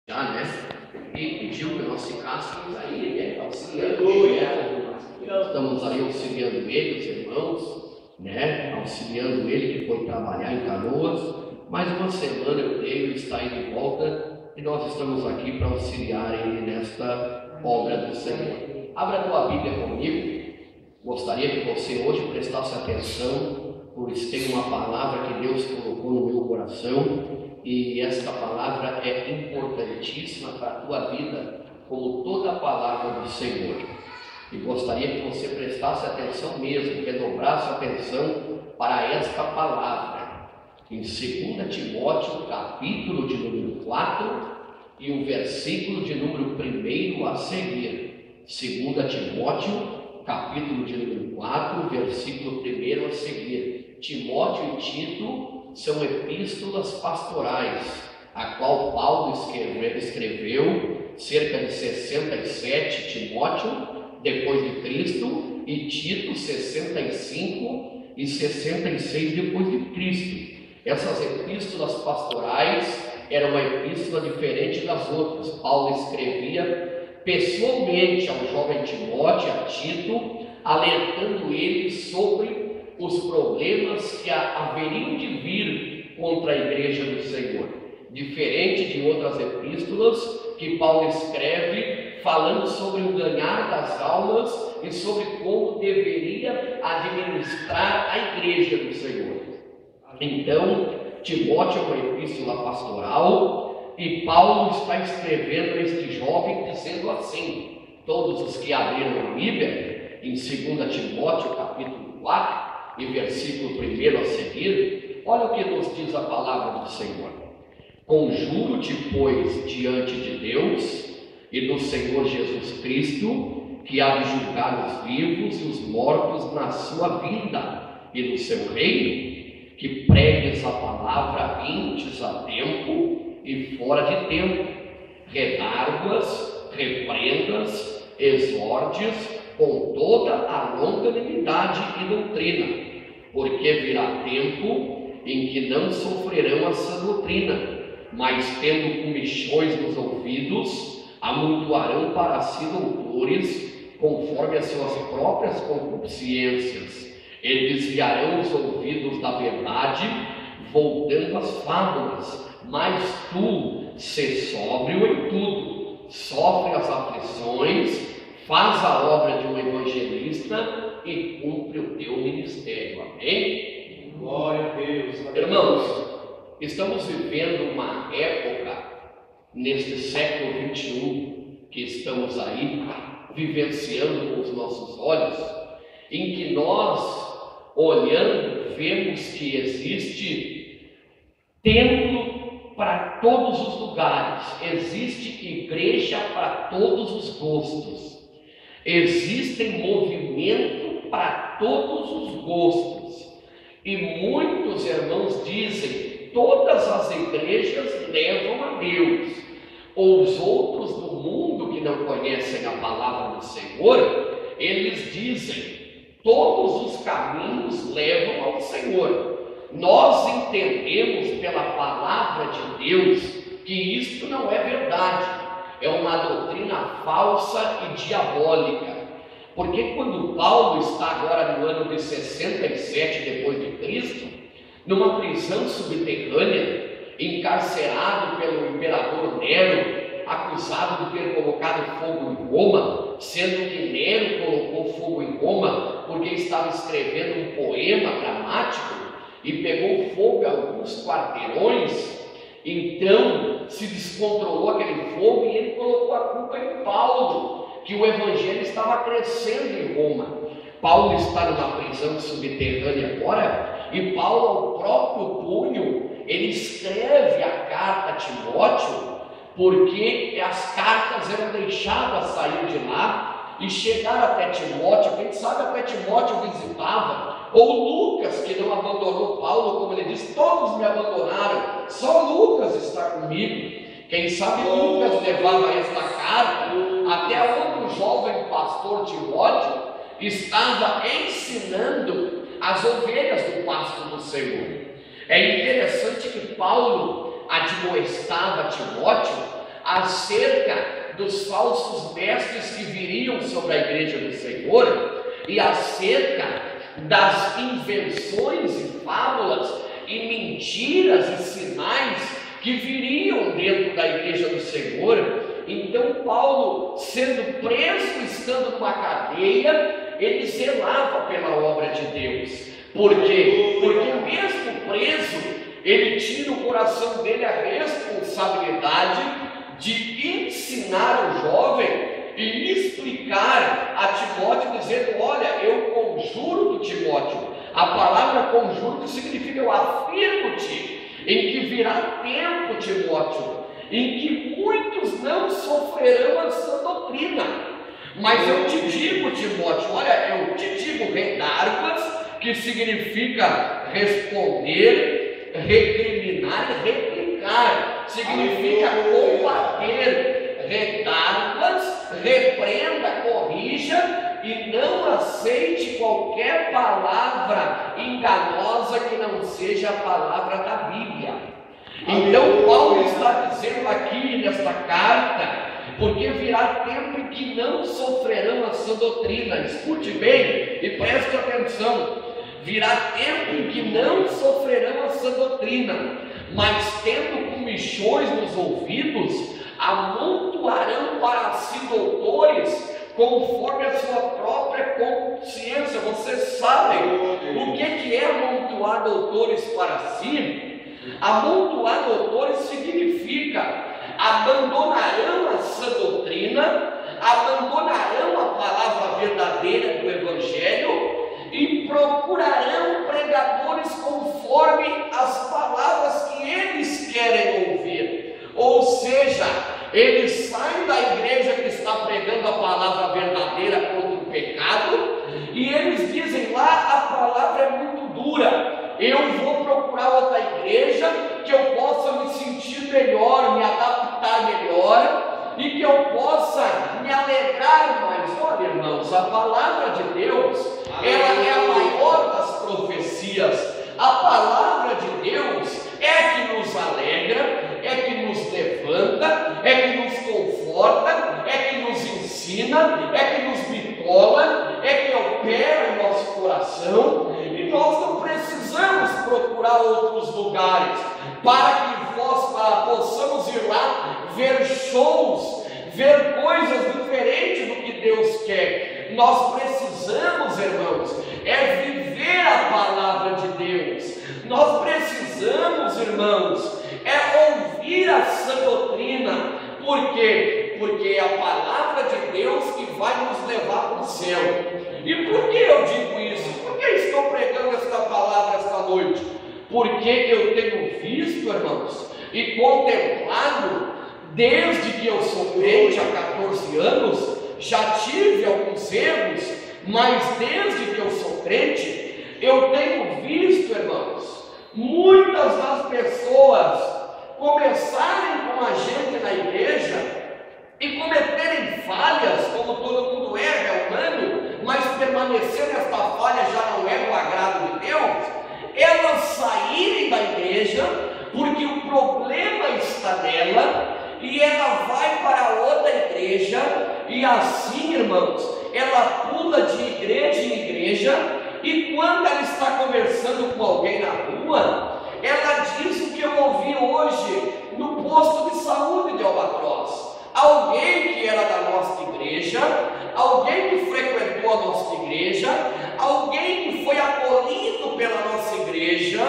já, né? E pediu que nós ficássemos aí, né? Auxiliando. Estamos aí auxiliando ele, os irmãos, né? Auxiliando ele que foi trabalhar em Canoas. Mais uma semana, eu creio, ele está aí de volta e nós estamos aqui para auxiliar ele nesta obra do Senhor. Abra a tua Bíblia comigo. Gostaria que você hoje prestasse atenção, pois tem uma palavra que Deus colocou no meu coração. E esta palavra é importantíssima para a tua vida, como toda a palavra do Senhor. E gostaria que você prestasse atenção mesmo, que dobrasse atenção para esta palavra. Em 2 Timóteo, capítulo de número 4, e o versículo de número 1 a seguir. 2 Timóteo, capítulo de número 4, versículo 1 a seguir. Timóteo e Tito são epístolas pastorais, a qual Paulo escreveu cerca de 67, Timóteo, depois de Cristo, e Tito 65 e 66 depois de Cristo. Essas epístolas pastorais eram uma epístola diferente das outras. Paulo escrevia pessoalmente ao jovem Timóteo, a Tito, alertando ele sobre os problemas que haveriam de vir contra a igreja do Senhor. Diferente de outras epístolas que Paulo escreve falando sobre o ganhar das almas e sobre como deveria administrar a igreja do Senhor. Então, Timóteo é uma epístola pastoral e Paulo está escrevendo a este jovem dizendo assim. Todos os que abriram a Bíblia, em 2 Timóteo capítulo 4, e versículo 1 a seguir, olha o que nos diz a palavra do Senhor. Conjuro-te, pois, diante de Deus e do Senhor Jesus Cristo, que há de julgar os vivos e os mortos na sua vinda e no seu reino, que pregues a palavra antes a tempo e fora de tempo, redarguas, repreendas, exortes com toda a longanimidade e doutrina, porque virá tempo em que não sofrerão a sã doutrina, mas tendo comichões nos ouvidos, amontoarão para si doutores, conforme as suas próprias concupiscências, e desviarão os ouvidos da verdade, voltando às fábulas. Mas tu, sê sóbrio em tudo, sofre as aflições, faz a obra de um evangelista e cumpre o teu ministério. Amém? Glória a Deus. Irmãos, estamos vivendo uma época, neste século 21, que estamos aí vivenciando com os nossos olhos, em que nós, olhando, vemos que existe templo para todos os lugares, existe igreja para todos os gostos. Existem movimento para todos os gostos. E muitos irmãos dizem, todas as igrejas levam a Deus. Os outros do mundo que não conhecem a palavra do Senhor, eles dizem, todos os caminhos levam ao Senhor. Nós entendemos pela palavra de Deus que isto não é verdade. É uma doutrina falsa e diabólica, porque quando Paulo está agora no ano de 67 depois de Cristo, numa prisão subterrânea, encarcerado pelo imperador Nero, acusado de ter colocado fogo em Roma, sendo que Nero colocou fogo em Roma porque estava escrevendo um poema dramático e pegou fogo em alguns quarteirões. Então se descontrolou aquele fogo e ele colocou a culpa em Paulo, que o evangelho estava crescendo em Roma. Paulo está numa prisão subterrânea agora, e Paulo, ao próprio punho, ele escreve a carta a Timóteo, porque as cartas eram deixadas sair de lá e chegaram até Timóteo. Quem sabe até Timóteo visitava, ou Lucas, que não abandonou Paulo, como ele disse, todos me abandonaram, só Lucas está comigo. Quem sabe Lucas levava esta carta até onde o jovem pastor Timóteo estava ensinando as ovelhas do pasto do Senhor. É interessante que Paulo admoestava Timóteo a acerca dos falsos mestres que viriam sobre a igreja do Senhor e acerca das invenções e fábulas e mentiras e sinais que viriam dentro da igreja do Senhor. Então Paulo, sendo preso, estando numa cadeia, ele zelava pela obra de Deus. Por quê? Porque mesmo preso, ele tinha no coração dele a responsabilidade de ensinar o jovem e explicar a Timóteo, dizendo: olha, eu conjuro-te, Timóteo. A palavra conjuro significa eu afirmo-te, em que virá tempo, Timóteo, em que muitos não sofrerão a sã doutrina. Mas eu te digo, Timóteo, olha, eu te digo redarguas, que significa responder, recriminar e replicar, significa combater. Redarguas, repreenda, corrija e não aceite qualquer palavra enganosa que não seja a palavra da Bíblia. Então Paulo está dizendo aqui nesta carta, porque virá tempo em que não sofrerão a sã doutrina. Escute bem e preste atenção. Virá tempo em que não sofrerão a sã doutrina, mas tendo comichões nos ouvidos, amontoarão para si doutores conforme a sua própria consciência. Vocês sabem o que é amontoar doutores para si? Amontoar doutores significa abandonarão a sã doutrina, abandonarão a palavra verdadeira do Evangelho e procurarão pregadores conforme as palavras que eles querem ouvir. Ou seja, eles saem da igreja que está pregando a palavra verdadeira contra o pecado e eles dizem lá: a palavra é muito dura, eu vou procurar outra igreja que eu possa me sentir melhor, me adaptar melhor e que eu possa me alegrar mais. Olha, irmãos, a palavra de Deus, ela é a maior das profecias. A palavra de Deus é que nos alegra, é que nos levanta, é que nos conforta, é que nos ensina, é que nos bitola, é que opera em nosso coração. E nós não precisamos procurar outros lugares para que possamos ir lá ver shows, ver coisas diferentes do que Deus quer. Nós precisamos, irmãos, é viver a palavra de Deus. Nós precisamos, irmãos, é ouvir a sã doutrina. Por quê? Porque é a palavra de Deus que vai nos levar para o céu. E por que eu digo isso? Por que estou pregando esta palavra esta noite? Porque eu tenho visto, irmãos, e contemplado, desde que eu sou crente há 14 anos, já tive alguns erros, mas desde que eu sou crente, eu tenho visto, irmãos, muitas das pessoas começarem com a gente na igreja e cometerem falhas, como todo mundo é humano, mas permanecer nesta falha já não é do agrado de Deus. Elas saírem da igreja porque o problema está nela e ela vai para outra igreja e assim, irmãos, ela pula de igreja em igreja e quando ela está conversando com alguém na rua, ela diz o que eu ouvi hoje no posto de saúde de Albatroz. Alguém que era da nossa igreja, alguém que frequentou a nossa igreja, alguém que foi acolhido pela nossa igreja,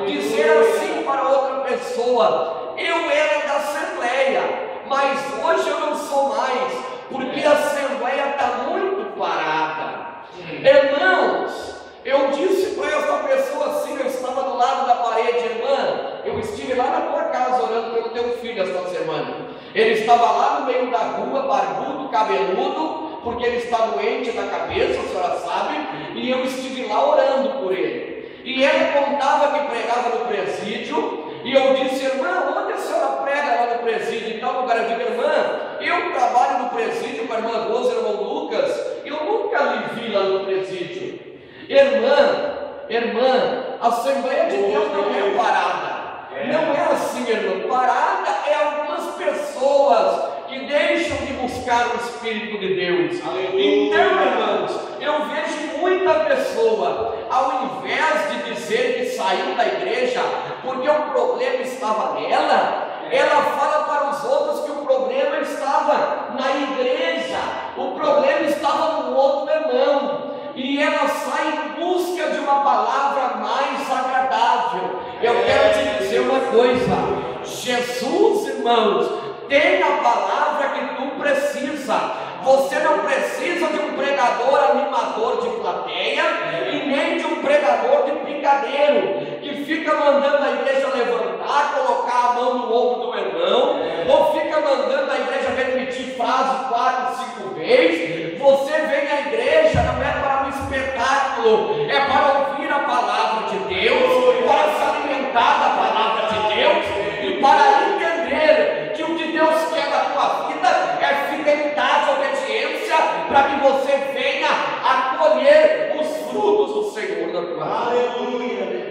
dizer assim para outra pessoa: eu era da Assembleia, mas hoje eu não sou mais, porque a Assembleia está muito parada. Irmãos, eu disse para essa pessoa assim, eu estava do lado da parede: irmã, eu estive lá na tua casa orando pelo teu filho esta semana. Ele estava lá no meio da rua, barbudo, cabeludo, porque ele está doente da cabeça, a senhora sabe, e eu estive lá orando por ele. E ele contava que pregava no presídio, e eu disse: irmã, onde a senhora prega lá no presídio? Em tal lugar. Eu digo: irmã, eu trabalho no presídio com a irmã Rosa e o irmão Lucas, eu nunca lhe vi lá no presídio. Irmã, a Assembleia de Deus não é parada. Não é assim, irmão. Parada é algumas pessoas buscar o Espírito de Deus. Então, irmãos, eu vejo muita pessoa, ao invés de dizer que saiu da igreja porque o problema estava nela, ela fala para os outros que o problema estava na igreja, o problema estava no outro irmão, e ela sai em busca de uma palavra mais agradável. Eu quero te dizer uma coisa: Jesus, irmãos, tem a palavra que tu precisa. Você não precisa de um pregador animador de plateia e nem de um pregador de picadeiro que fica mandando a igreja levantar, colocar a mão no ombro do irmão, ou fica mandando a igreja repetir frase 4, 5 vezes. Você vem à igreja não é para um espetáculo, é para ouvir a palavra de Deus, para se alimentar da palavra de Deus e para entender que o que Deus quer da tua vida é fidelidade, obediência, para que você venha a colher os frutos do Senhor na tua vida.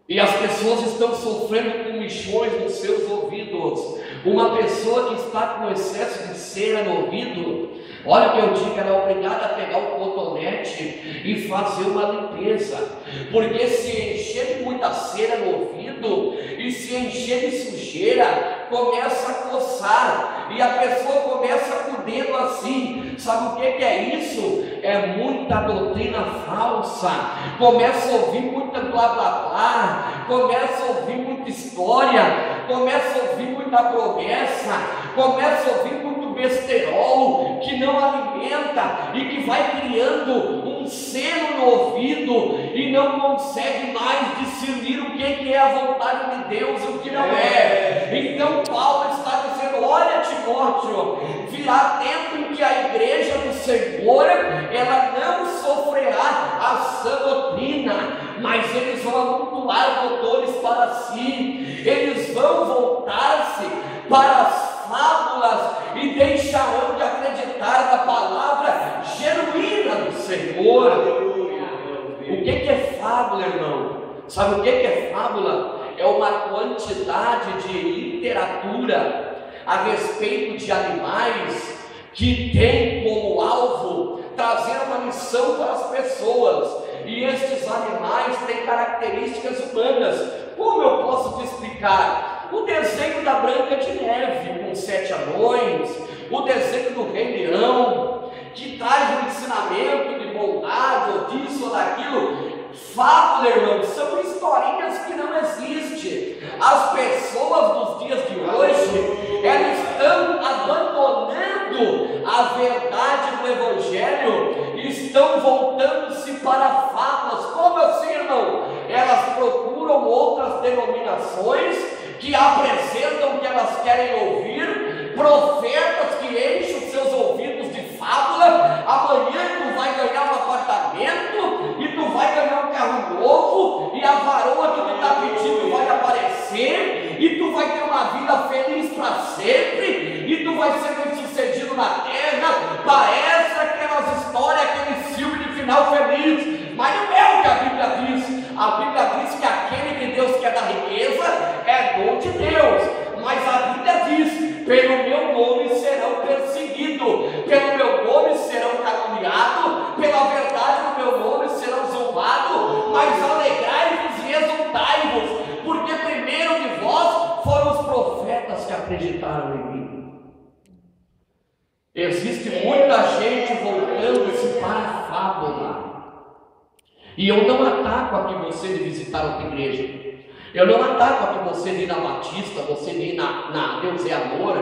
E as pessoas estão sofrendo com michões nos seus ouvidos. Uma pessoa que está com excesso de cera no ouvido, olha o que eu digo, ela é obrigada a pegar o cotonete e fazer uma limpeza, porque se encher de muita cera no ouvido e se encher de sujeira, começa a coçar, e a pessoa começa com o dedo assim. Sabe o que é isso? É muita doutrina falsa. Começa a ouvir muita blá blá blá, começa a ouvir muita história, começa a ouvir muita promessa, começa a ouvir muito besterol que não alimenta e que vai criando um selo no ouvido e não consegue mais discernir o que é a vontade de Deus e o que não é. Então Paulo está dizendo: olha, Timóteo, virá tempo em que a igreja do Senhor, ela não sofrerá a sã doutrina, mas eles vão amontoar doutores para si, eles vão voltar-se para as fábulas e deixarão de acreditar na palavra genuína do Senhor. O que é fábula, irmão? Sabe o que é fábula? É uma quantidade de literatura a respeito de animais que tem como alvo trazer uma missão para as pessoas, e estes animais têm características humanas. Como eu posso te explicar? O desenho da Branca de Neve com 7 anões, o desenho do Rei Leão, que traz um ensinamento de bondade, ou disso ou daquilo. Fábula, irmão, são historinhas que não existem. As pessoas dos dias de hoje, elas estão abandonando a verdade do Evangelho e estão voltando-se para fábulas. Como assim, irmão? Elas procuram outras denominações que apresentam o que elas querem ouvir, profetas que enchem os seus ouvidos de fábula. Amanhã tu vai ganhar um apartamento e tu vai ganhar um carro novo, e a varoa que tu está pedindo vai aparecer, e tu vai ter uma vida feliz para sempre, e tu vai ser bem sucedido na terra. Parece aquelas histórias, aquele filme de final feliz, mas não é o que a Bíblia diz. A Bíblia diz que aquele que Deus quer dar riqueza é dom de Deus, mas a Bíblia diz: pelo meu nome serão perseguidos, pelo meu nome serão caluniados, pela verdade do meu nome serão zombados, mas alegrai-vos e exultai-vos, porque primeiro de vós foram os profetas que acreditaram em mim. Existe muita gente voltando-se para a fábula. E eu não ataco aqui você de visitar outra igreja, eu não ataco aqui você de ir na Batista, você de ir na Deus é Amor,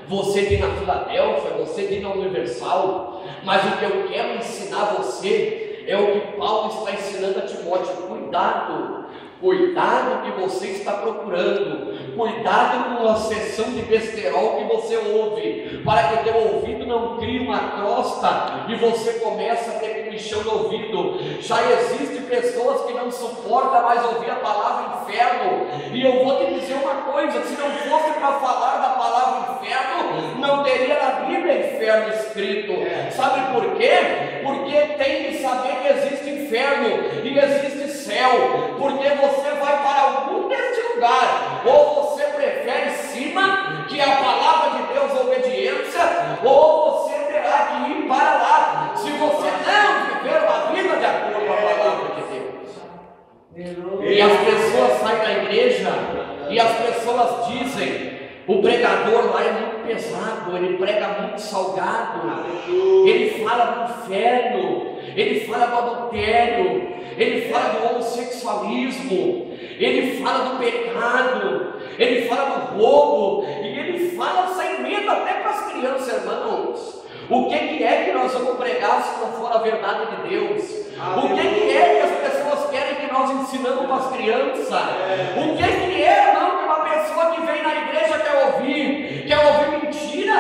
você de ir na Filadélfia, você de ir na Universal. Mas o que eu quero ensinar você é o que Paulo está ensinando a Timóteo: cuidado, cuidado que você está procurando, cuidado com a sessão de besterol que você ouve, para que teu ouvido não crie uma crosta e você comece a ter comichão no ouvido. Já existem pessoas que não suportam mais ouvir a palavra inferno, e eu vou te dizer uma coisa: se não fosse para falar da palavra inferno, não teria na Bíblia inferno escrito. Sabe por quê? Porque tem que saber que existe inferno e existe céu, porque você vai para algum deste lugar, ou você prefere cima, que é a palavra de Deus, a obediência, pessoas dizem: o pregador lá é muito pesado, ele prega muito salgado, ele fala do inferno, ele fala do adultério, ele fala do homossexualismo, ele fala do pecado, ele fala do roubo, e ele fala sem medo até para as crianças, irmãos. O que é que nós vamos pregar se não for a verdade de Deus? O que é que as pessoas querem que nós ensinamos para as crianças? O que é, irmão, que uma pessoa que vem na igreja quer ouvir? Quer ouvir mentira?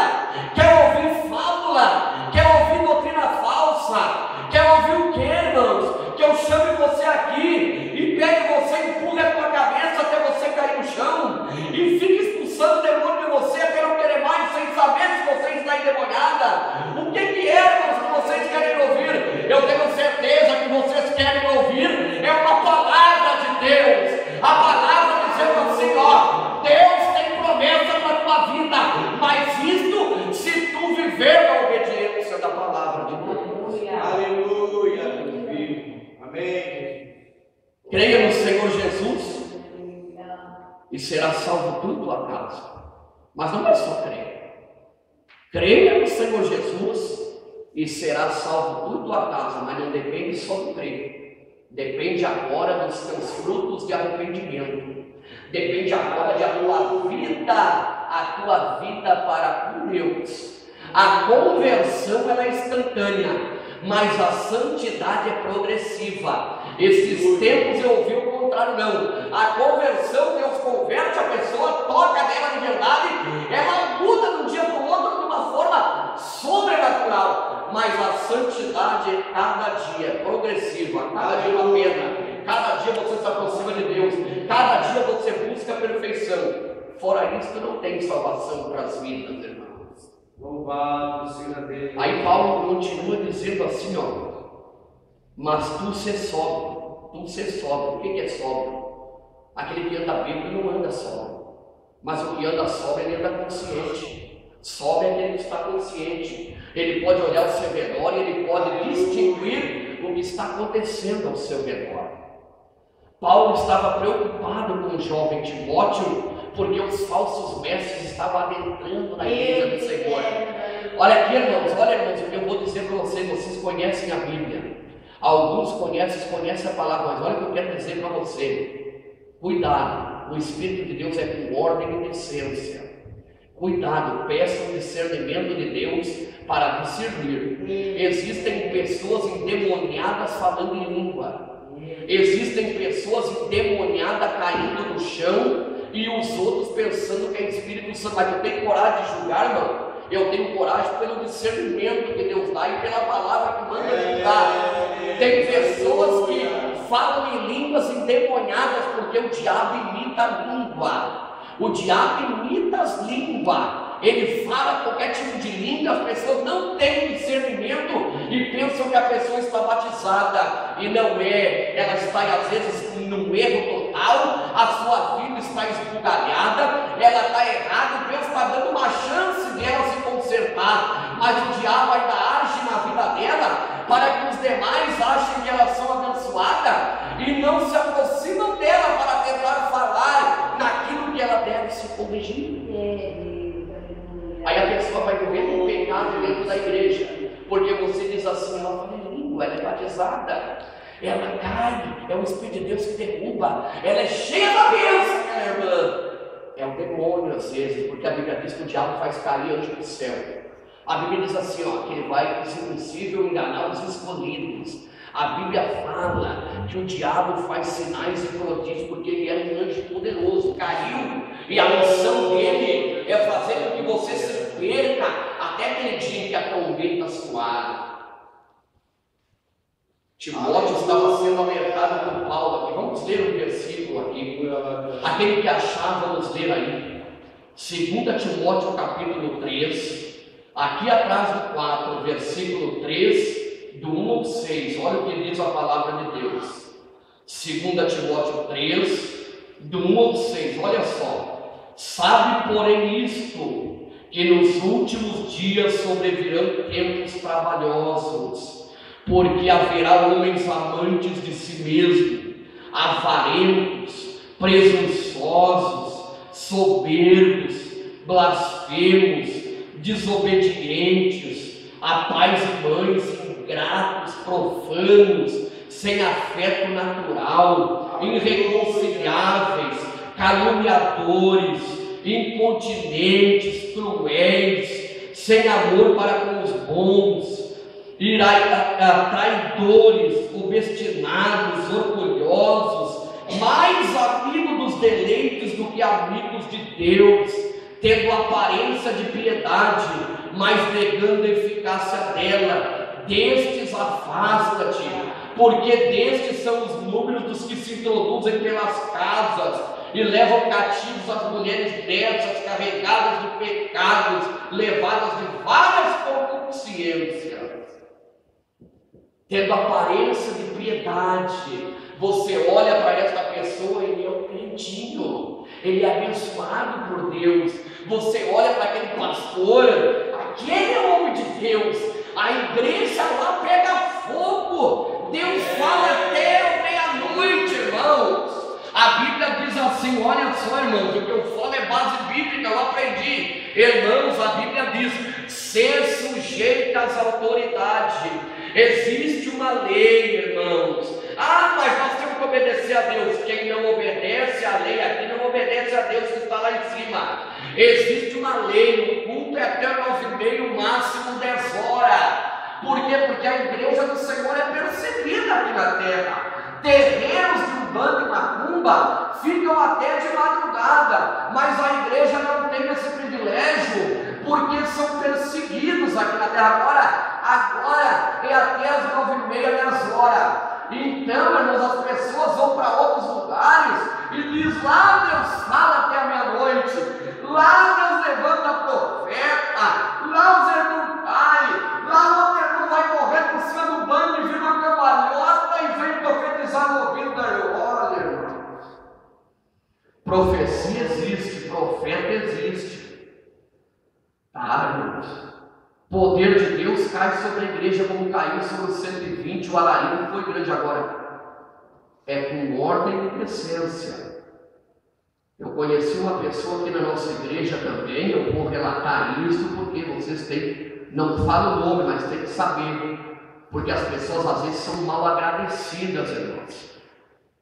Quer ouvir fábula? Quer ouvir doutrina falsa? Quer ouvir o que, irmãos? Que eu chame você aqui e pegue você, empurre a tua cabeça até você cair no chão e fique expulsando o demônio de você até não querer mais, sem saber se você está endemoniada. O que é, irmãos, que vocês querem ouvir? Eu tenho certeza que vocês querem ouvir é uma palavra de Deus, a palavra dizendo assim: ó, Deus tem promessa para a tua vida, mas isto se tu viver na obediência da palavra de Deus. Aleluia. Amém. Creia no Senhor Jesus e será salvo tu e tua casa. Mas não é só crer. Creia no Senhor Jesus e será salvo tu e tua casa, mas não depende só do crer. Depende agora dos teus frutos de arrependimento. Depende agora de a tua vida para com Deus. A conversão ela é instantânea, mas a santidade é progressiva. Esses tempos eu ouvi o contrário, não. A conversão, Deus converte a pessoa, toca nela de verdade, ela muda de um dia para o outro de uma forma sobrenatural. Mas a santidade é cada dia, progressiva, cada dia uma pena. Cada dia você se aproxima de Deus, cada dia você busca a perfeição. Fora isso, não tem salvação para as vidas, irmãos. Louvado seja Deus. Aí Paulo continua dizendo assim, ó: mas tu ser sóbrio, tu ser sóbrio. O que é sóbrio? Aquele que anda bêbado não anda sóbrio, mas o que anda sóbrio, ele anda consciente. Sóbrio é aquele que está consciente, ele pode olhar ao seu redor e ele pode distinguir o que está acontecendo ao seu redor. Paulo estava preocupado com o jovem Timóteo, porque os falsos mestres estavam adentrando na igreja do Senhor. Olha aqui, irmãos, o que eu vou dizer para vocês. Vocês conhecem a Bíblia, alguns conhecem a palavra, mas olha o que eu quero dizer para você. Cuidado, o Espírito de Deus é com ordem e decência. Cuidado, peça o discernimento de Deus para discernir. Existem pessoas endemoniadas falando em língua. Existem pessoas endemoniadas caindo no chão e os outros pensando que é Espírito Santo. Mas eu tenho coragem de julgar, irmão? Eu tenho coragem pelo discernimento que Deus dá e pela palavra que manda julgar. Tem pessoas que falam em línguas endemoniadas porque o diabo imita a língua. O diabo imita as línguas. Ele fala qualquer tipo de língua, as pessoas não têm discernimento e pensam que a pessoa está batizada, e não é. Ela está às vezes num erro total, a sua vida está esbugalhada, ela está errada, Deus está dando uma chance dela se consertar, mas o diabo ainda age na vida dela para que os demais achem que elas são abençoadas e não se aproximam dela para tentar falar naquilo que ela deve se corrigir. Aí a pessoa vai vivendo um pecado dentro da igreja, porque você diz assim: ela fala em língua, ela é batizada, ela cai, é o Espírito de Deus que derruba, ela é cheia da bênção, minha irmã. É o demônio às vezes, porque a Bíblia diz que o diabo faz cair anjo do céu. A Bíblia diz assim, ó, que ele vai, se possível, enganar os escolhidos. A Bíblia fala que o diabo faz sinais e prodígios porque ele é um anjo poderoso, caiu, e a missão dele é fazer com que você se perca até aquele dia em que a trombeta soar. Timóteo estava sendo alertado por Paulo aqui. Vamos ler um versículo aqui, aquele que achava, vamos ler aí, 2 Timóteo capítulo 3, aqui atrás do 4, versículo 3, do 1 ao 6, olha o que diz a palavra de Deus. 2 Timóteo 3, do 1 ao 6, olha só. Sabe, porém, isto, que nos últimos dias sobrevirão tempos trabalhosos, porque haverá homens amantes de si mesmo, avarentos, presunçosos, soberbos, blasfemos, desobedientes, a pais e mães, ingratos, profanos, sem afeto natural, irreconciliáveis, caluniadores, incontinentes, cruéis, sem amor para com os bons, traidores, obstinados, orgulhosos, mais amigos dos deleites do que amigos de Deus, tendo aparência de piedade, mas negando a eficácia dela. Destes afasta-te, porque destes são os números dos que se introduzem pelas casas e levam cativos as mulheres dessas, carregadas de pecados, levadas de várias concupiscências. Tendo aparência de piedade, você olha para esta pessoa e ele é um crentinho, ele é abençoado por Deus. Você olha para aquele pastor, aquele é homem de Deus, a igreja lá pega fogo, Deus fala até meia-noite, irmãos. A Bíblia diz assim, olha só, irmãos, o que eu falo é base bíblica, eu aprendi. Irmãos, a Bíblia diz, ser sujeito às autoridades. Existe uma lei, irmãos. Mas nós temos que obedecer a Deus. Quem não obedece à lei aqui não obedece a Deus que está lá em cima. Existe uma lei, o culto é até 9h30, máximo 10 horas. Por quê? Porque a igreja do Senhor é perseguida aqui na terra. Terreiros de Umbanda e Macumba ficam até de madrugada, mas a igreja não tem esse privilégio, porque são perseguidos aqui na terra. Agora é até as 9h30, 10 horas. Então, irmãos, as pessoas vão para outros lugares e diz, lá Deus fala até a meia-noite, lá Deus levanta profeta, lá os irmãos caem, lá o outro irmão vai correr por cima do banco e vira uma cambalhota e vem profetizar no ouvido da irmã. Olha, irmãos, profecia existe, profeta existe, tá, irmãos? Poder de Deus cai sobre a igreja como caiu sobre os 120, o alarido foi grande agora. É com ordem e decência. Eu conheci uma pessoa aqui na nossa igreja também, eu vou relatar isso porque vocês têm, não falo o nome, mas tem que saber, porque as pessoas às vezes são mal agradecidas, irmãos.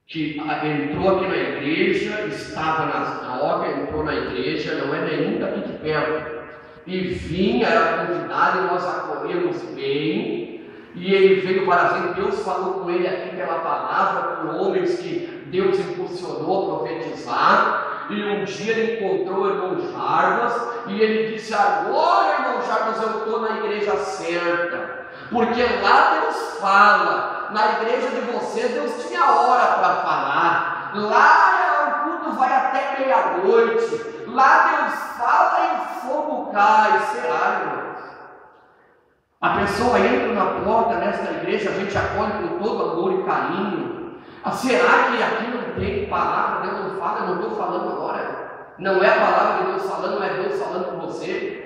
Que entrou aqui na igreja, estava nas drogas, entrou na igreja, não é nenhum daqui de perto. E vinha, era convidado e nós acolhemos bem, e ele veio para dizer, Deus falou com ele aqui pela palavra, com homens que Deus impulsionou a profetizar, e um dia ele encontrou o irmão Jarbas, e ele disse, agora irmão Jarbas, eu estou na igreja certa, porque lá Deus fala, na igreja de vocês Deus tinha hora para falar, lá o culto vai até meia-noite, lá Deus fala e o fogo cai. Será, irmãos? A pessoa entra na porta nesta igreja, a gente acolhe com todo amor e carinho. Será que aqui não tem palavra? Deus não fala, eu não estou falando agora. Não é a palavra de Deus falando, não é Deus falando com você.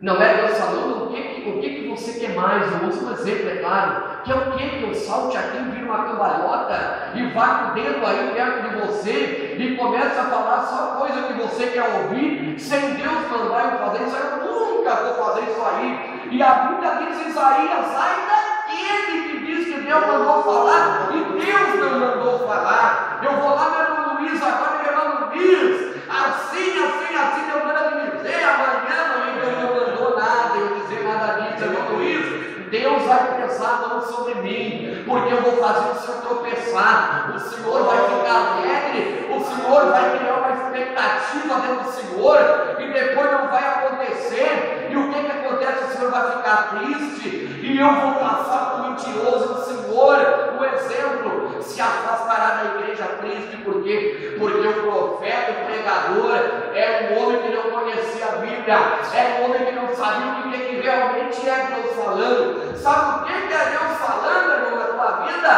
Não é Deus falando, o que você quer mais? Eu uso um exemplo, é claro. Que é o que eu salte aqui, vira uma cambalhota e vá com o dedo aí perto de você e começa a falar só coisa que você quer ouvir, sem Deus mandar eu fazer isso aí, eu nunca vou fazer isso aí. E a Bíblia diz em Isaías, ai daquele que diz que Deus mandou falar e Deus não mandou falar. Eu vou lá, meu irmão Luiz, agora meu irmão Luiz, assim, Deus manda me dizer, amanhã Deus não mandou nada, eu dizer nada disso, irmão Luiz. Deus vai pesar a mão sobre mim, porque eu vou fazer o Senhor tropeçar, o Senhor vai ficar alegre, o Senhor vai criar uma expectativa dentro do Senhor, e depois não vai acontecer, e o que acontece? O Senhor vai ficar triste, e eu vou passar por mentiroso, o Senhor, o exemplo, se afastará da igreja triste, por quê? Porque o profeta, o pregador, é um homem que não conhecia a Bíblia, é um homem que não sabia o que realmente é Deus falando. Sabe o que é Deus falando, irmão, na tua vida?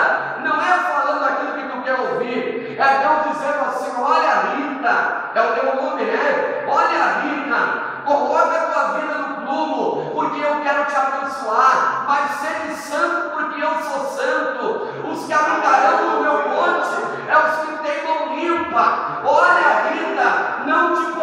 Não é falando aquilo que tu quer ouvir, é Deus dizendo assim, olha Rita, é o teu nome, né? Olha Rita, coloca a tua vida no plumo, porque eu quero te abençoar, mas seja santo, porque eu sou santo. Os que habitarão no meu monte é os que têm mão limpa. Olha Rita, não te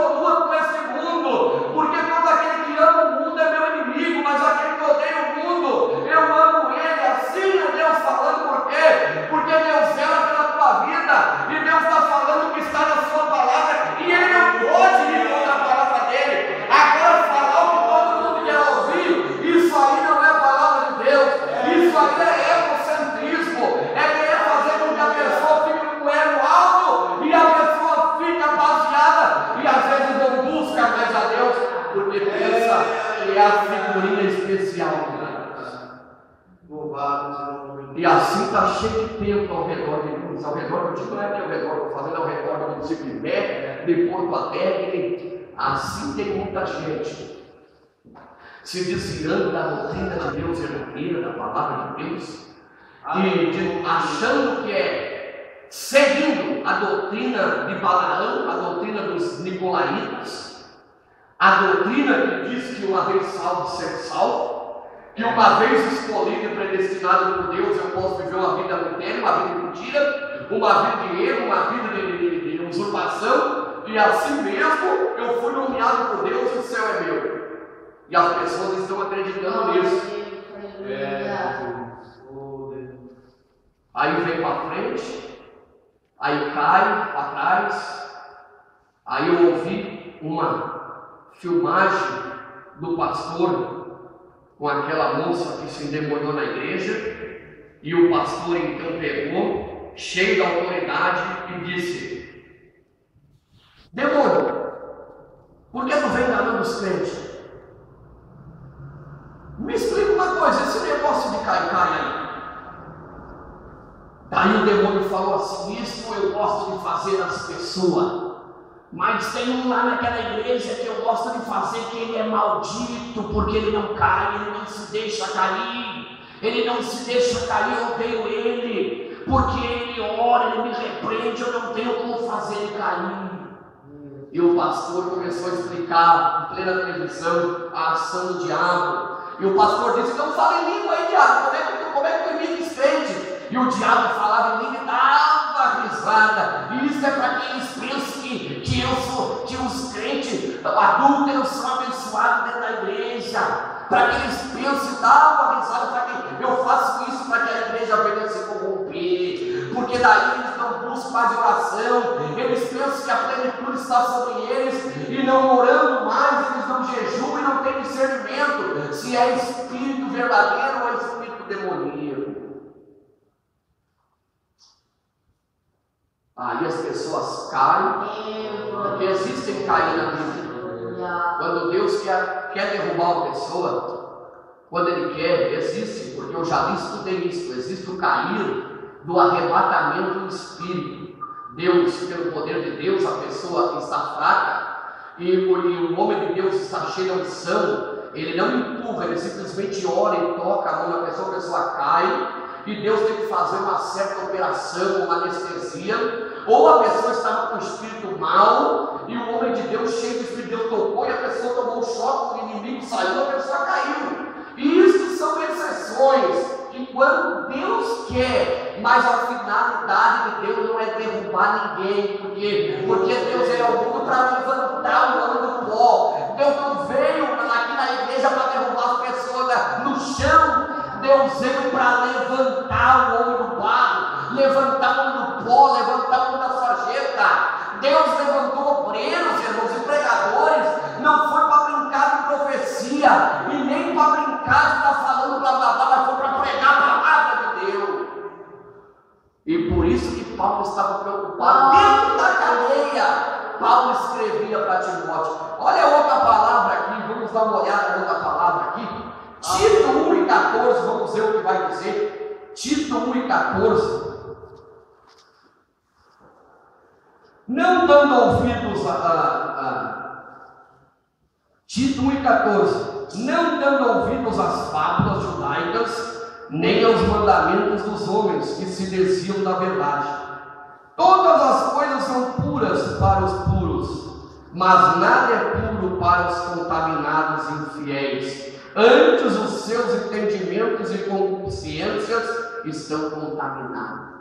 é a figurinha especial de Deus. E assim está cheio de templo ao redor de nós. Ao redor, eu digo, não é aqui ao redor, estou falando ao redor do município de Bé, de Porto Alegre. Assim tem muita gente se desviando da doutrina de Deus verdadeira, da palavra de Deus, e achando que é seguindo a doutrina de Balaão, a doutrina dos Nicolaitas, a doutrina que diz que uma vez salvo, ser salvo, que uma vez escolhido e predestinado por Deus, eu posso viver uma vida adultéria, uma vida de mentira, uma vida de erro, uma vida de usurpação, e assim mesmo eu fui nomeado por Deus e o céu é meu. E as pessoas estão acreditando nisso. Aí vem para frente, aí cai para trás. Aí eu ouvi uma filmagem do pastor com aquela moça que se endemoniou na igreja, e o pastor então pegou, cheio de autoridade, e disse: demônio, por que tu vem enganando os crentes? Me explica uma coisa, esse negócio de cai aí. Daí o demônio falou assim: isso eu gosto de fazer nas pessoas. Mas tem um lá naquela igreja que eu gosto de fazer, que ele é maldito, porque ele não cai, ele não se deixa cair. Ele não se deixa cair, eu odeio ele, porque ele ora, ele me repreende, eu não tenho como fazer ele cair. E o pastor começou a explicar, em plena televisão, a ação do diabo. E o pastor disse: então fala em língua aí, diabo, como é que tu imita os crentes? E o diabo falava em língua e dava risada. E isso é para que eles pensem que os crentes adúlteros são abençoados dentro da igreja. Para que eles pensem e davam risada, para que eu faço isso para que a igreja venha se corromper. Porque daí eles não buscam mais oração, eles pensam que a plenitude está sobre eles, e não orando mais, eles não jejuam e não têm discernimento se é espírito verdadeiro ou é espírito demoníaco. Aí as pessoas caem, porque existem cair na vida. Quando Deus quer derrubar uma pessoa, quando Ele quer, existe, porque eu já estudei isso, existe o cair do arrebatamento do espírito. Deus, pelo poder de Deus, a pessoa está fraca, e o homem de Deus está cheio de unção, ele não empurra, ele simplesmente ora e toca a mão na pessoa, a pessoa cai, e Deus tem que fazer uma certa operação, uma anestesia, ou a pessoa estava com o espírito mau, e o homem de Deus, cheio de espírito de Deus, tocou, e a pessoa tomou um choque, o inimigo saiu, a pessoa caiu. E isso são exceções, que quando Deus quer, mas a finalidade de Deus não é derrubar ninguém, porque Deus é ao mundo para levantar o homem do pó. Deus não veio aqui na igreja para derrubar as pessoas no chão, Deus veio para levantar o homem do barro, levantar o homem do pó, levantar o homem da sarjeta. Deus levantou obreiros, irmãos, e pregadores, não foi para brincar de profecia, e nem para brincar de estar falando blá blá blá, mas foi para pregar a palavra de Deus. E por isso que Paulo estava preocupado dentro da cadeia. Paulo escrevia para Timóteo. Olha outra palavra aqui, vamos dar uma olhada na outra palavra aqui. Tito 1:14, vamos ver o que vai dizer. Tito 1:14. Não dando ouvidos Tito 1:14. Não dando ouvidos às fábulas judaicas, nem aos mandamentos dos homens que se desviam da verdade. Todas as coisas são puras para os puros, mas nada é puro para os contaminados e infiéis. Antes os seus entendimentos e consciências estão contaminados.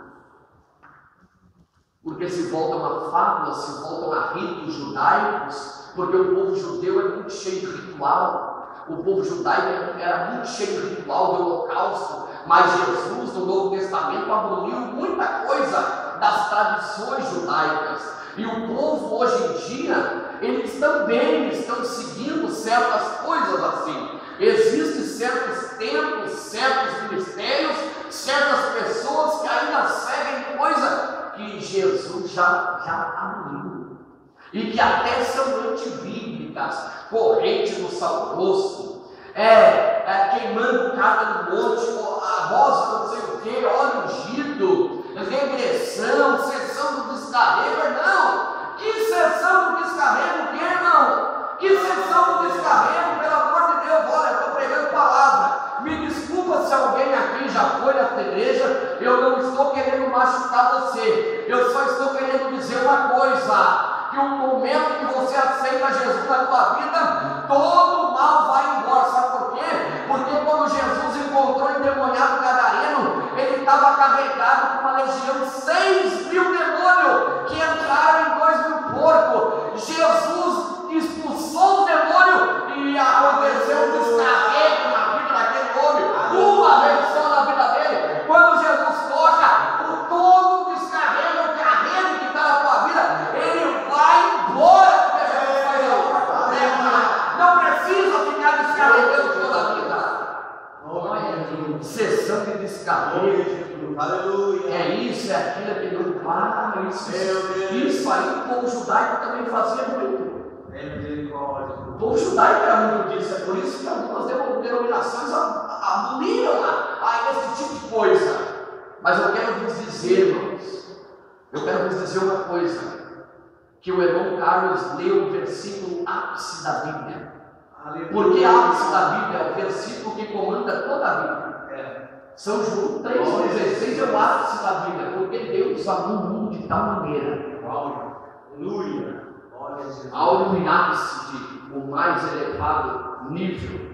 Porque se voltam a fábulas, se voltam a ritos judaicos, porque o povo judeu é muito cheio de ritual. O povo judaico era muito cheio de ritual do holocausto, mas Jesus, no Novo Testamento, aboliu muita coisa das tradições judaicas. E o povo hoje em dia, eles também estão seguindo certas coisas assim. Existem certos templos, certos ministérios, certas pessoas que ainda seguem coisa que Jesus já aboliu. E que até são antibíblicas, corrente do sal grosso, queimando cada no monte, a rosa não sei o que, óleo ungido, regressão, sessão do descarrego, irmão. Que sessão do descarrego, que irmão? Que sessão do descarrego, pelo amor de Deus, olha, estou pregando palavra. Me desculpa se alguém aqui já foi nessa igreja, eu não estou querendo machucar você, eu só estou querendo dizer uma coisa, que o momento que você aceita Jesus na tua vida, todo mal vai embora. Sabe por quê? Porque quando Jesus encontrou o endemoniado gadareno, ele estava carregado com uma legião, 6.000 demônios que entraram em 2.000 porcos. Jesus expulsou o demônio e aconteceu um descarrego na vida daquele homem, uma reação na vida dele. Quando Jesus toca, todo o descarrego, o carrego que está na tua vida, ele vai embora, porque Jesus faz a obra completa. Não precisa ficar descarregando toda a vida. Sessão de descarrego. Aleluia. É isso, é aquilo que não para. Isso aí o povo judaico também fazia muito. O povo judaico era muito disso, é por isso que algumas denominações aboliram a esse tipo de coisa. Mas eu quero vos dizer, irmãos, eu quero vos dizer uma coisa, que o irmão Carlos leu o versículo ápice da Bíblia. Porque ápice da Bíblia é o versículo que comanda toda a Bíblia. São João 3,16 é o ápice da Bíblia, porque Deus amou o mundo de tal maneira. Aleluia. Ao ápice de o mais elevado nível.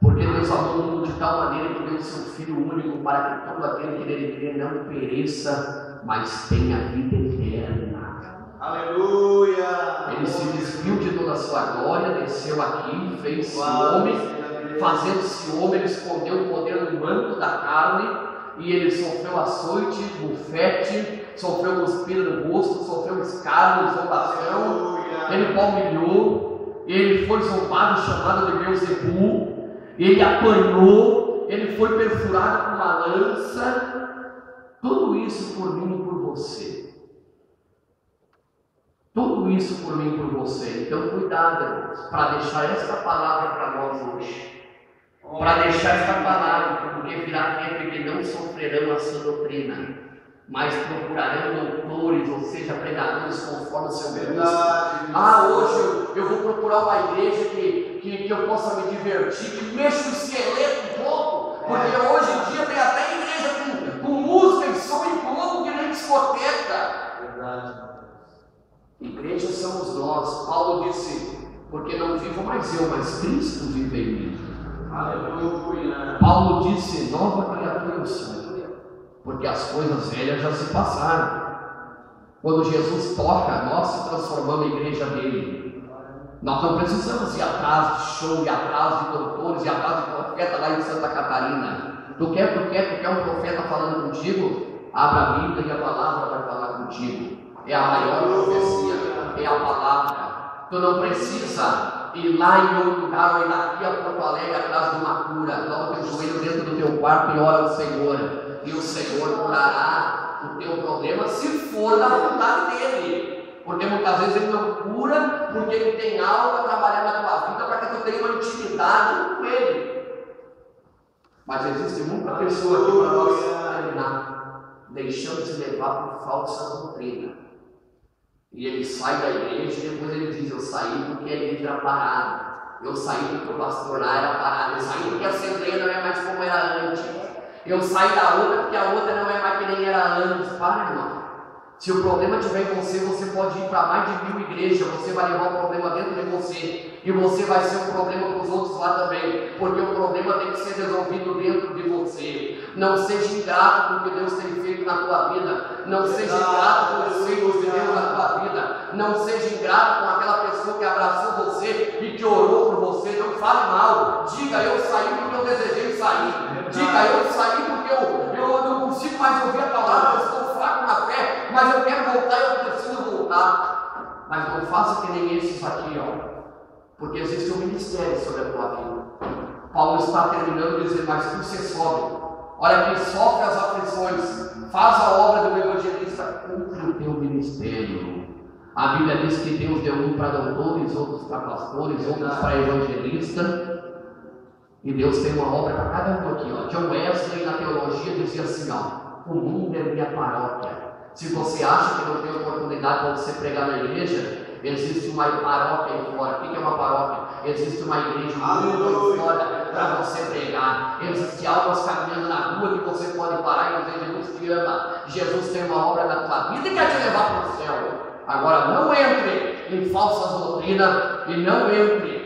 Porque Deus amou o mundo de tal maneira que deu o seu Filho único para que todo aquele que nele crê não pereça, mas tenha vida eterna. Aleluia. Ele se despiu de toda a sua glória, desceu aqui, fez-se homem. Fazendo-se homem, ele escondeu o poder do manto da carne, e ele sofreu açoite, bufete, sofreu cuspida no rosto, sofreu escárnio, zombação, ele palmilhou, ele foi zombado, chamado de Beelzebul, ele apanhou, ele foi perfurado com uma lança. Tudo isso por mim e por você. Tudo isso por mim e por você. Então cuidado, irmãos, para deixar esta palavra para nós hoje. Para deixar esta palavra, porque virá tempo em que não sofrerão a sua doutrina, mas procurarão doutores, ou seja, pregadores conforme o seu gosto. Hoje eu vou procurar uma igreja que eu possa me divertir, que mexa o esqueleto um pouco, porque hoje em dia tem até igreja com música e som e globo que nem discoteca. Verdade. Igreja somos nós. Paulo disse, porque não vivo mais eu, mas Cristo vive em mim. Aleluia. Paulo disse, nova criatura eu sou, porque as coisas velhas já se passaram. Quando Jesus toca, nós se transformamos em igreja dele. Nós não precisamos ir atrás de show, ir atrás de doutores, ir atrás de profeta lá em Santa Catarina. Tu quer um profeta falando contigo? Abra a Bíblia e a palavra vai falar contigo. É a maior profecia, é a palavra. Tu não precisa ir lá em outro lugar, ou ir daqui a Porto Alegre atrás de uma cura. Coloca o teu joelho dentro do teu quarto e ora ao Senhor, e o Senhor curará o teu problema, se for da vontade dele. Porque muitas vezes ele não cura, porque ele tem algo a trabalhar na tua vida para que tu tenha uma intimidade com ele. Mas existe muita pessoa aqui para nós terminar, deixando se levar por falsa doutrina. E ele sai da igreja e depois ele diz, eu saí porque a igreja era parada, eu saí porque o pastor lá era parado, eu saí porque a assembleia não é mais como era antes, eu saí da outra porque a outra não é mais que nem era antes. Para, irmão. Se o problema estiver em você, você pode ir para mais de 1000 igrejas, você vai levar o problema dentro de você, e você vai ser um problema para os outros lá também, porque o problema tem que ser resolvido dentro de você. Não seja ingrato com o que Deus tem feito na tua vida, não seja ingrato com os feitos de Deus na tua vida, não seja ingrato com aquela pessoa que abraçou você e que orou por você. Não fale mal, diga, eu saí porque eu desejei sair, diga, eu saí porque eu não consigo mais ouvir a palavra, eu estou fraco na fé, mas eu quero voltar, eu preciso voltar. Mas não faça que nem esses aqui, porque existe um ministério sobre a tua vida. Paulo está terminando de dizer, mas tu se sobe, olha quem sofre as aflições, faz a obra do evangelista, cumpre o teu ministério. A Bíblia diz que Deus deu um para doutores, outros para pastores, outros para evangelistas. E Deus tem uma obra para cada um aqui, ó. John Wesley, na teologia, dizia assim, ó: o mundo é minha paróquia. Se você acha que não tem oportunidade para você pregar na igreja, existe uma paróquia aí fora. O que é uma paróquia? Existe uma igreja aí fora para você pregar. Existem almas caminhando na rua que você pode parar e dizer: Jesus te ama, Jesus tem uma obra na tua vida e quer te levar para o céu. Agora, não entre em falsas doutrinas e não entre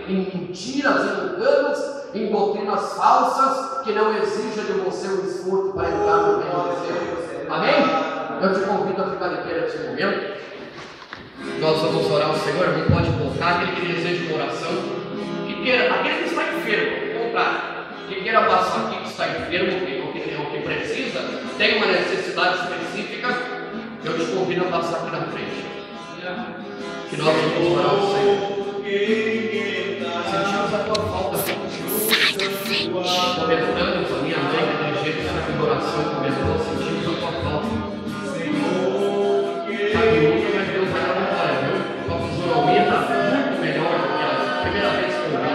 em mentiras e enganos, em doutrinas falsas que não exijam de você um esforço para entrar no reino de Deus. Amém? Eu te convido a ficar de pé nesse momento. Nós vamos orar ao Senhor. Alguém pode colocar aquele que deseja uma oração, que queira, aquele que está enfermo, contrário, que queira passar aqui, que está enfermo, o que precisa, tem uma necessidade específica, eu te convido a passar aqui na frente. Que nós vamos orar ao Senhor. Sentimos a tua falta, comentamos, a minha mãe, que tem jeito de oração, comentou, sentimos a tua falta. Sabe, mas Deus vai dar vitória, viu? Tua fisionomia está muito melhor do que a primeira vez que eu vi.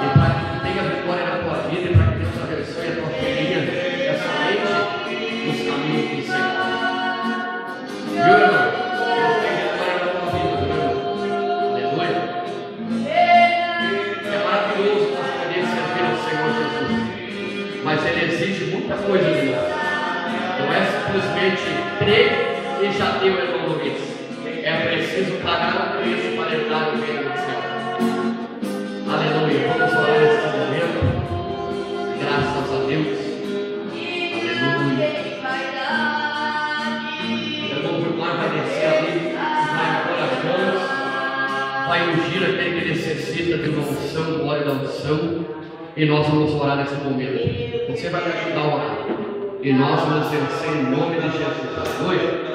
E para que tenha vitória na tua vida, e para que Deus abençoe a tua família, é somente nos caminhos do Senhor. Viu, irmão? Deus tem vitória na tua vida, viu, irmão? Aleluia. É maravilhoso nós poder servir ao Senhor Jesus, mas Ele exige muita coisa de nós. Não é simplesmente crer e já deu, irmão Luiz. É preciso pagar o preço para entrar no reino do céu. Aleluia. Vamos orar nesse momento. Graças a Deus. Aleluia. Irmão Vilmar vai descer ali, vai pôr as mãos, vai ungir aquele que necessita de uma unção, glória da unção, e nós vamos orar nesse momento. Você vai me ajudar a orar. E nós vamos vencer em nome de Jesus. Aleluia.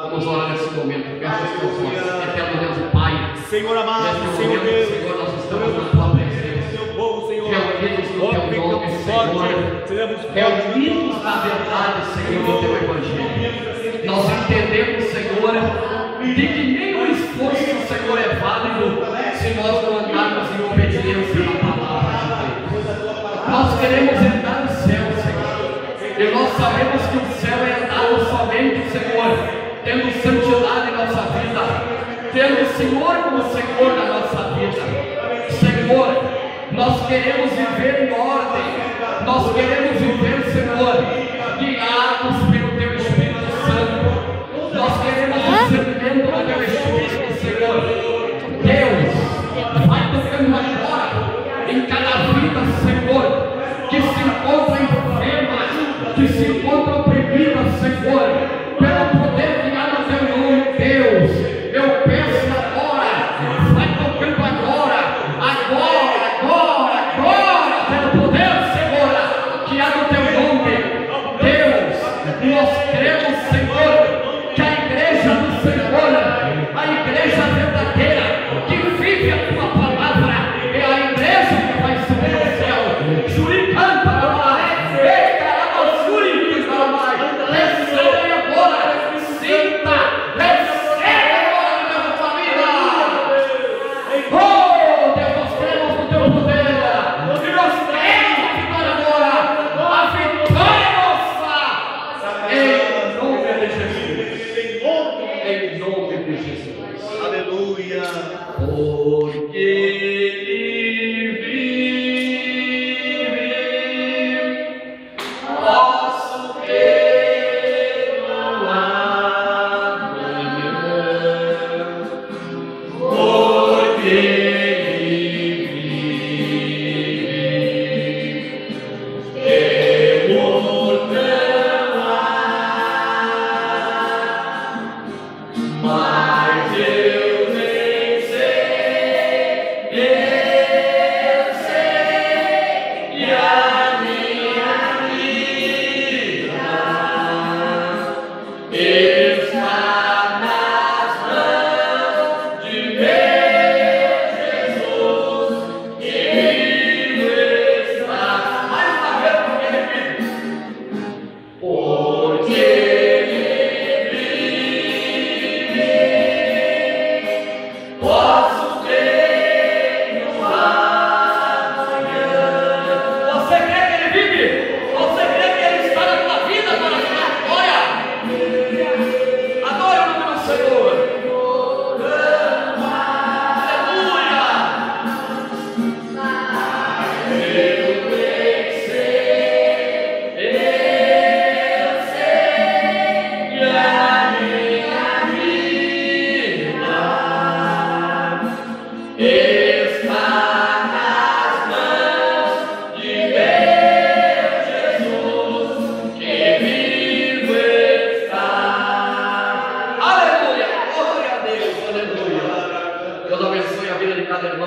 Vamos orar nesse momento. Fecha os teus olhos. Eterno Deus e Pai, Senhor amado, nesse Senhor momento, Deus, Senhor, nós estamos na tua presença. Teu povo, Senhor, Reunidos no teu nome, Senhor. Reunidos na verdade, Senhor, do teu Evangelho. Nós entendemos, Senhor, de que nenhum esforço, Senhor, é válido se nós não andarmos em obediência na palavra de Deus. Nós queremos entrar no céu, Senhor. E nós sabemos que o céu é dado somente, Senhor, tendo santidade em nossa vida, tendo o Senhor como Senhor da nossa vida. Senhor, nós queremos viver em ordem, nós queremos viver, Senhor, guiados pelo Teu Espírito Santo. Nós queremos o discernimento do Teu Espírito, Senhor. Deus, vai tocando agora em cada vida, Senhor, que se encontra enferma, que se encontra oprimida, Senhor, pelo poder que há no Teu nome, Deus. Eu peço agora, vai tocando agora, pelo poder, Senhor, que há no Teu nome, Deus. Nós cremos, Senhor, que a igreja do Senhor, a igreja verdadeira, que vive a Tua palavra, é a igreja que vai subir ao céu. Juri canta, recebe agora, sinta, recebe agora na tua vida. Oh, Deus, nós cremos no Teu poder, e nós cremos a vitória agora, a vitória nossa, em nome de Jesus, em nome de Jesus. Aleluia. Porque Ele vive, posso ter no amanhã. Porque Ele vive, temor não há, mas eu nem sei.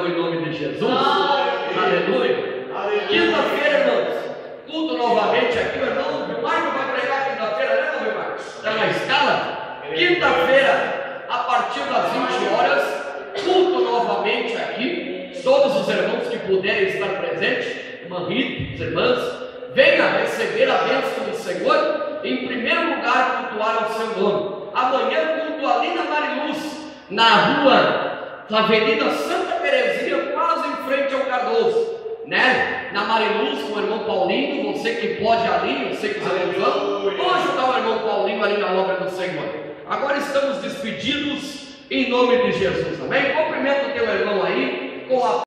irmão em nome de Jesus. Aleluia. Quinta-feira, irmãos, culto novamente aqui. O irmão Vilmar vai pregar quinta-feira, né, irmão Vilmar? Está na escala? Quinta-feira, a partir das 20 horas, culto novamente aqui. Todos os irmãos que puderem estar presentes, irmã Rita, as irmãs, venha receber a bênção do Senhor. Em primeiro lugar, cultuar o seu nome. Amanhã, culto ali na Mariluz, na rua, na Avenida Santa Terezinha, quase em frente ao Cardoso, né? Na Mariluz, com o irmão Paulinho. Você que pode ali, eu sei que os irmãos vão ajudar o irmão Paulinho ali na obra do Senhor. Agora estamos despedidos em nome de Jesus, amém? Cumprimento o teu irmão aí com a